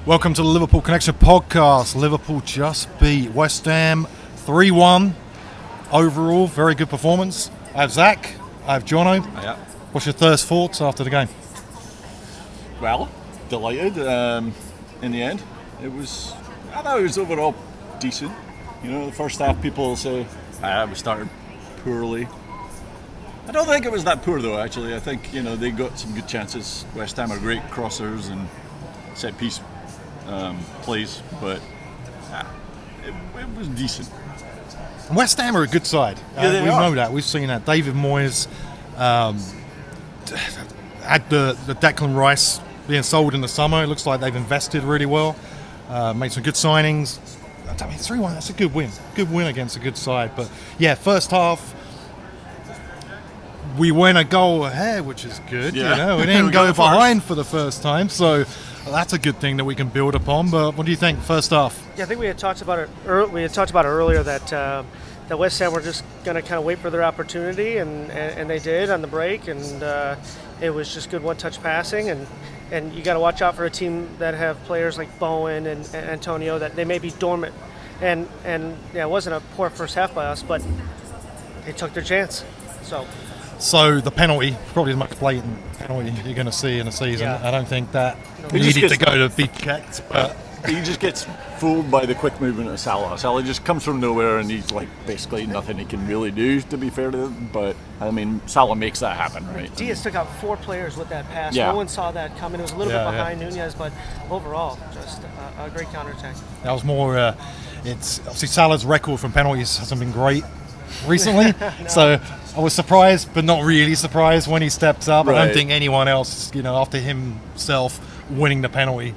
Welcome to the Liverpool Connection podcast. Liverpool just beat West Ham 3-1. Overall, very good performance. I have Zach. I have Jono. Yeah. What's your first thoughts after the game? Well, delighted. In the end, I thought it was overall decent. You know, the first half people say we started poorly. I don't think it was that poor though. Actually, I think they got some good chances. West Ham are great crossers and set piece plays, but it was decent. West Ham are a good side. Yeah, we know that. We've seen that. David Moyes had the Declan Rice being sold in the summer. It looks like they've invested really well. Made some good signings. I mean, 3-1, that's a good win. Good win against a good side. But yeah, first half, we went a goal ahead, which is good. Yeah. We didn't go behind for the first time. So that's a good thing that we can build upon. But what do you think, first half? Yeah, I think we had talked about it. We had talked about it earlier that West Ham were just going to kind of wait for their opportunity, and they did on the break, and it was just good one-touch passing, and you got to watch out for a team that have players like Bowen and Antonio that they may be dormant, and yeah, it wasn't a poor first half by us, but they took their chance. So the penalty, probably the most blatant penalty you're going to see in a season. Yeah. I don't think that He needed just to go to be checked, but He just gets fooled by the quick movement of Salah. Salah just comes from nowhere and he's like basically nothing he can really do, to be fair to him. But I mean, Salah makes that happen, right? Diaz took out 4 players with that pass. Yeah. No one saw that coming. It was a little bit behind Nunez, but overall, just a great counterattack. that was more. It's obviously Salah's record from penalties hasn't been great recently, so I was surprised, but not really surprised when he steps up. I Right. don't think anyone else, after himself winning the penalty,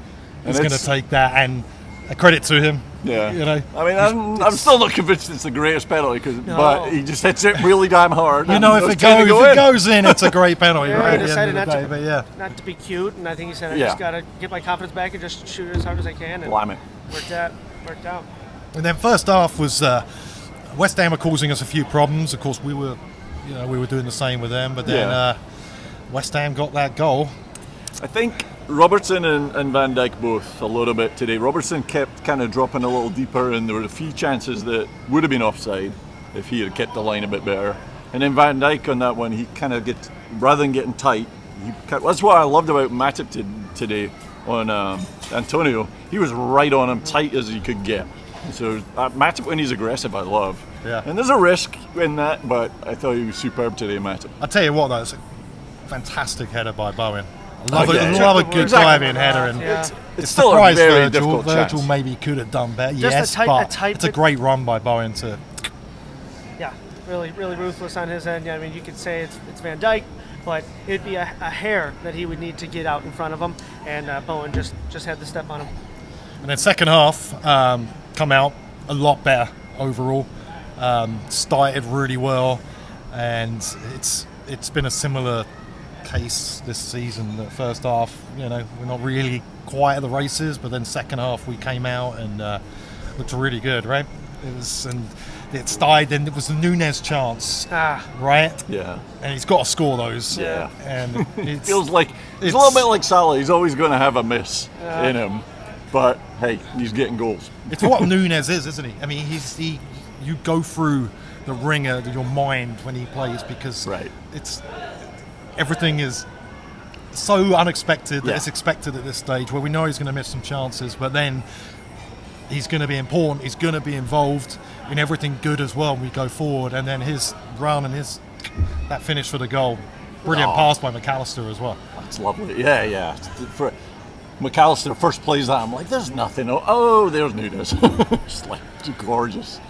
is going to it's- take that, and a credit to him. Yeah. I mean, I'm still not convinced it's the greatest penalty, but he just hits it really damn hard. If it's gonna it goes in, it's a great penalty, Yeah, right? he At the end decided of the day, but yeah. not to be cute, and I think he said, I Yeah. just got to get my confidence back and just shoot it as hard as I can. And Blam it. worked out. And then first half was West Ham were causing us a few problems. Of course, we were doing the same with them. But then West Ham got that goal. I think Robertson and Van Dijk both a little bit today. Robertson kept kind of dropping a little deeper, and there were a few chances that would have been offside if he had kept the line a bit better. And then Van Dijk on that one, he kind of gets, rather than getting tight, that's what I loved about Matip today on Antonio. He was right on him, tight as he could get. So Matip, when he's aggressive, I love. Yeah. And there's a risk in that, but I thought he was superb today, Matip. I tell you what, though, it's a fantastic header by Bowen. I love, yeah. love a good Exactly. diving header, and Yeah. It's still a surprised very Virgil. difficult Virgil chance. maybe could have done better, Just yes, a but tight it's a bit- great run by Bowen to. Yeah, really ruthless on his end. I mean, you could say it's Van Dijk, but it'd be a hair that he would need to get out in front of him, and Bowen just had the step on him. And then second half, come out a lot better overall. Started really well, and it's been a similar case this season. The first half, we're not really quite at the races, but then second half we came out and looked really good, right? It started, then it was the Nunez chance, right? Yeah. And he's got to score those. Yeah. And it Feels like it's a little bit like Salah. He's always going to have a miss in him, but hey, he's getting goals. It's what Nunez is, isn't he? I mean, you go through the ringer of your mind when he plays, because everything is so unexpected that it's expected at this stage, where we know he's going to miss some chances, but then he's going to be important. He's going to be involved in everything good as well when we go forward. And then his run and that finish for the goal, brilliant pass by McAllister as well. That's lovely. Yeah. For McAllister first plays that, I'm like, there's nothing. Oh, there's Nunez. It's like gorgeous.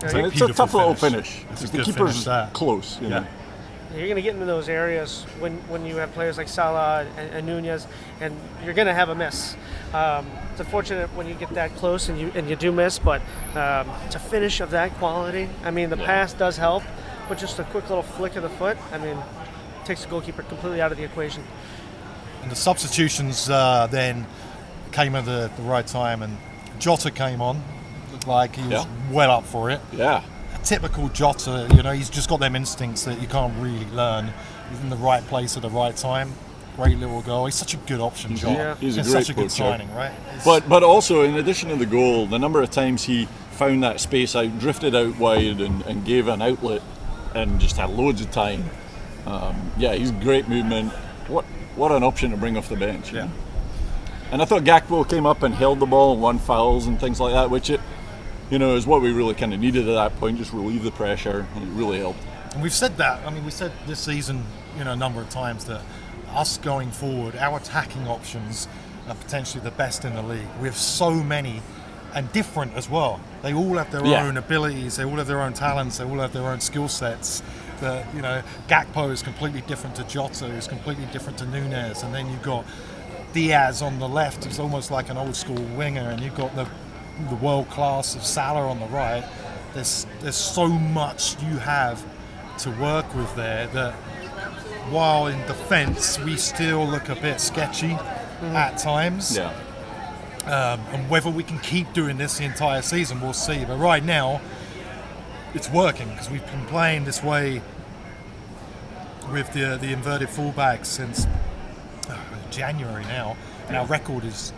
So it's a tough little finish. It's a The good keeper's finish, that. close. You know. You're going to get into those areas when you have players like Salah and Nunez, and you're going to have a miss. It's unfortunate when you get that close and you do miss, but to finish of that quality, I mean, the pass does help, but just a quick little flick of the foot, I mean, takes the goalkeeper completely out of the equation. And the substitutions then came at the right time, and Jota came on. Looked like he was well up for it. Yeah. Typical Jota, he's just got them instincts that you can't really learn. He's in the right place at the right time. great little goal. He's such a good option, John. Yeah. He's a And great such a good poacher. signing, right? But also, in addition to the goal, the number of times he found that space out, drifted out wide, and gave an outlet, and just had loads of time. He's great movement. What an option to bring off the bench. Yeah. And I thought Gakpo came up and held the ball and won fouls and things like that, which is what we really kind of needed at that point. Just relieve the pressure, and it really helped. And we've said that. I mean, we said this season, a number of times that us going forward, our attacking options are potentially the best in the league. We have so many and different as well. They all have their own abilities. They all have their own talents. They all have their own skill sets. Gakpo is completely different to Jota, who's completely different to Nunez, and then you've got Diaz on the left, who's almost like an old school winger, and you've got the world class of Salah on the right. There's so much you have to work with there that while in defence we still look a bit sketchy at times. Yeah. And whether we can keep doing this the entire season, we'll see. But right now, it's working because we've been playing this way with the inverted fullbacks since January now, and our record is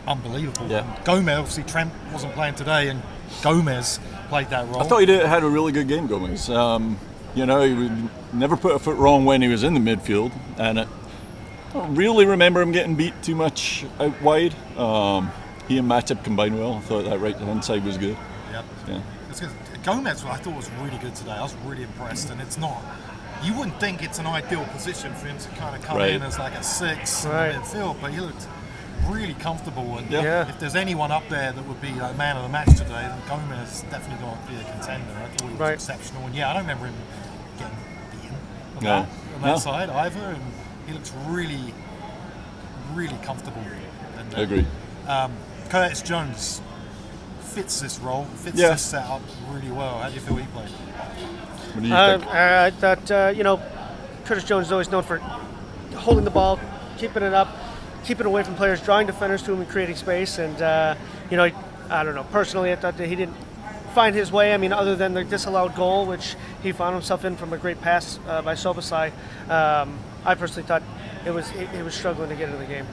unbelievable. Yeah. And Gomez, obviously Trent wasn't playing today, and Gomez played that role. I thought had a really good game, Gomez. He would never put a foot wrong when he was in the midfield, and I don't really remember him getting beat too much out wide. He and Matip combined well. I thought that right hand side was good. Yep. Yeah. It's good. Gomez, I thought was really good today. I was really impressed, and it's not. You wouldn't think it's an ideal position for him to kind of come in as like a 6 in the midfield, but he looked really comfortable. And if there's anyone up there that would be like man of the match today, then Gomez is definitely going to be a contender. I thought he was exceptional, and I don't remember him getting beaten on that side either. And he looks really, really comfortable. And, I agree. Curtis Jones fits this role, fits this setup really well. How do you feel he played? What do you think? Curtis Jones is always known for holding the ball, keeping it up, keeping away from players, drawing defenders to him and creating space. And, I don't know, personally I thought that he didn't find his way. I mean, other than the disallowed goal, which he found himself in from a great pass by Sobasai, I personally thought he was struggling to get into the game.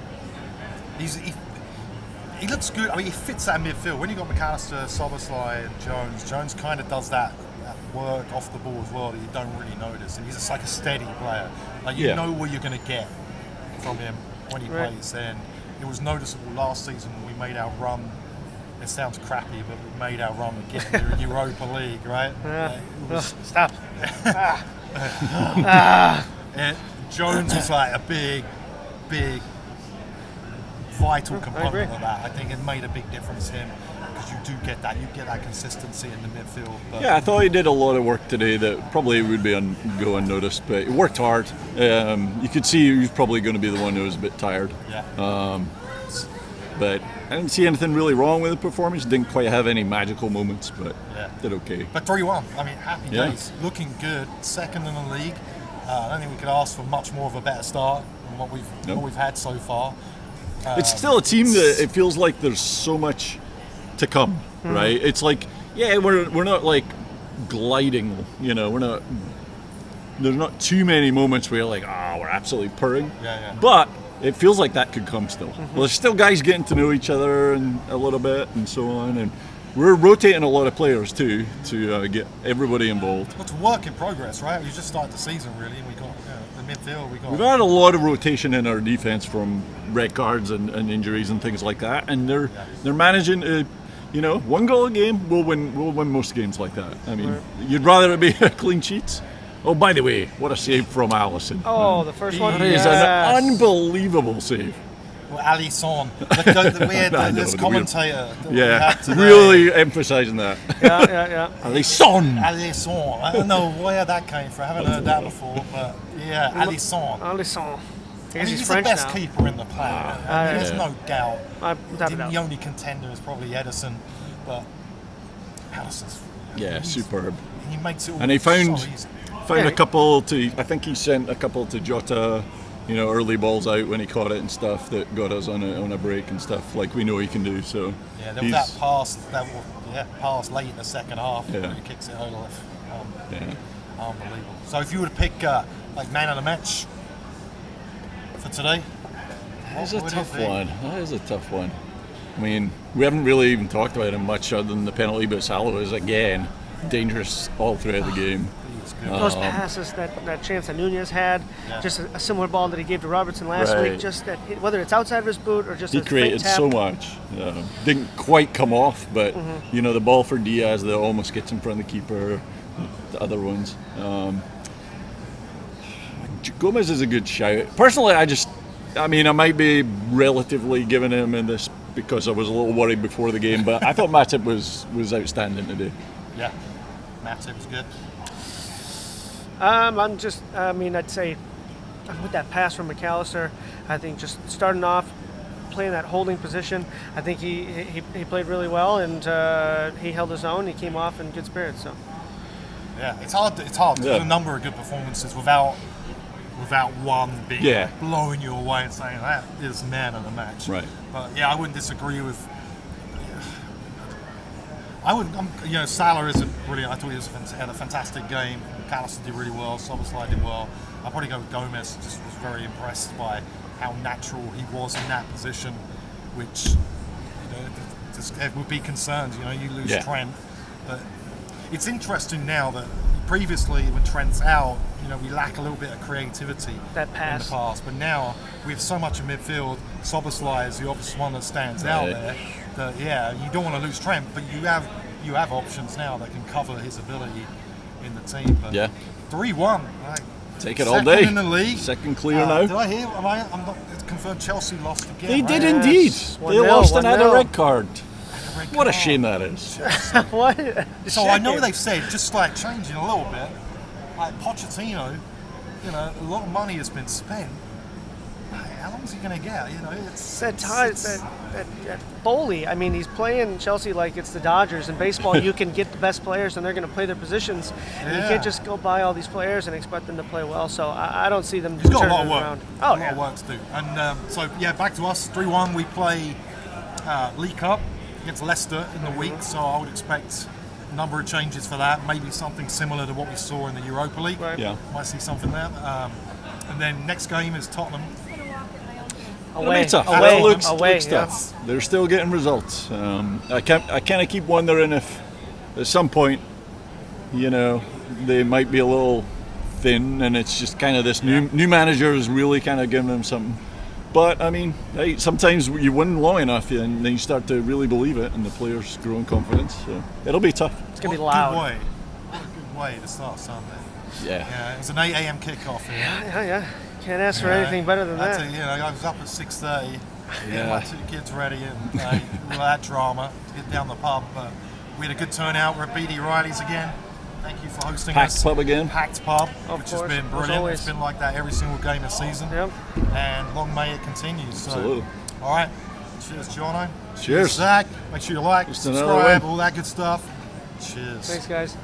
He looks good. I mean, he fits that midfield. When you got McAllister, Soboslai, and Jones kind of does that work off the ball as well that you don't really notice. And he's just like a steady player. Like you know what you're going to get from him when he plays. And it was noticeable last season when we made our run. It sounds crappy, but we made our run again in the Europa League, right? Stop. And Jones was like a big, vital component of that. I think it made a big difference to him because you get that consistency in the midfield. But I thought he did a lot of work today that probably would go unnoticed, but he worked hard. You could see he was probably going to be the one who was a bit tired. Yeah. But I didn't see anything really wrong with the performance. Didn't quite have any magical moments, but did okay. But 3-1. I mean, happy days. Looking good. Second in the league. I don't think we could ask for much more of a better start than what we've had so far. It's still a team that it feels like there's so much to come, right? It's like, we're not like gliding, we're not. There's not too many moments where you're like, we're absolutely purring. But it feels like that could come still. Well, there's still guys getting to know each other and a little bit and so on, and we're rotating a lot of players too to get everybody involved. Well, it's a work in progress, right? We just started the season really, and we got the midfield. We've had a lot of rotation in our defense from red cards and injuries and things like that, and they're managing to, one goal a game. We'll win most games like that. I mean, you'd rather it be a clean sheets. Oh, by the way, what a save from Allison. Oh, the first one. That is an unbelievable save. Well, Alisson, we had this commentator. Really emphasising that. Alisson. Alisson. I don't know where that came from. I haven't heard that before, but Alisson. He's the best keeper in the planet. There's no doubt. The only contender is probably Edison, but Alisson's superb. He makes it all and he found so easy. a couple to. I think he sent a couple to Jota. Early balls out when he caught it and stuff that got us on a break and stuff like we know he can do. So there was that pass late in the second half. He kicks it over. Unbelievable. So if you were to pick like man of the match for today? That is a What do you tough think? one. That is a tough one. I mean, we haven't really even talked about him much other than the penalty, but Salah was, again, dangerous all throughout the game. He was good. Those passes, that chance that Nunez had, Yeah. just a similar ball that he gave to Robertson last Right. week. Just that, whether it's outside of his boot or just He a fake created tap. so much. Didn't quite come off, but you know, the ball for Diaz that almost gets in front of the keeper. The other ones. Gomez is a good shout. Personally, I might be relatively giving him in this because I was a little worried before the game, but I thought Matip was outstanding today. Yeah, Matip was good. I'd say with that pass from McAllister, I think just starting off, playing that holding position, I think he played really well, and he held his own. He came off in good spirits. So Yeah, it's hard. Yeah. There's a number of good performances without one being Yeah. blowing you away and saying that is man of the match. Right. But yeah, I wouldn't disagree with. I wouldn't. Salah isn't brilliant. I thought he had a fantastic game. McAllister did really well. Szoboszlai did well. I'd probably go with Gomez. Just was very impressed by how natural he was in that position, which it would be concerns. You lose Yeah. Trent, but it's interesting now that previously when Trent's out, we lack a little bit of creativity That pass. in the past. But now we have so much in midfield. Szoboszlai is the obvious one that stands out Right. there. That you don't want to lose Trent, but you have options now that can cover his ability in the team. But Yeah. 3-1. Take it all Second day. in the league. Second clear now. Did I hear? I'm not. It's confirmed. Chelsea lost again. They right? did Yes. indeed. 1-0, They lost and had a 1-0. red card. Red What a card. shame that is. what? So I know they've said, just like changing a little bit, like Pochettino, a lot of money has been spent. How long is he going to get? That Foley. I mean, he's playing Chelsea like it's the Dodgers. In baseball, you can get the best players, and they're going to play their positions. And you Yeah. can't just go buy all these players and expect them to play well. So I don't see them He's got a turning lot of it work. around. A Oh lot yeah. of work to do. And back to us. 3-1. We play League Cup against Leicester in the week, so I would expect a number of changes for that. Maybe something similar to what we saw in the Europa League. Right. Yeah. Might see something there. And then next game is Tottenham. Away, It's tough. away, It looks away. Yeah. tough. They're still getting results. I kind of keep wondering if at some point, they might be a little thin, and it's just kind of this new manager is really kind of giving them something. But I mean, hey, sometimes you win long enough, and then you start to really believe it, and the players grow in confidence. So it'll be tough. It's gonna be What a loud. good way to start Sunday. Yeah. Yeah, it was an 8 a.m. kickoff here. Yeah. Can't ask for anything better than I that. tell you, I was up at 6:30, getting Yeah. my two kids ready, and all that drama to get down the pub. But we had a good turnout. We're at BD Riley's again. Thank you for hosting Packed us. pub again. Packed pub, Of which course, has been as brilliant. always. It's been like that every single game this season. Yep. And long may it continue. So, Absolutely. all right. Cheers, Jono. Cheers. Zach. Make sure you like, Just another subscribe, win. all that good stuff. Cheers. Thanks, guys.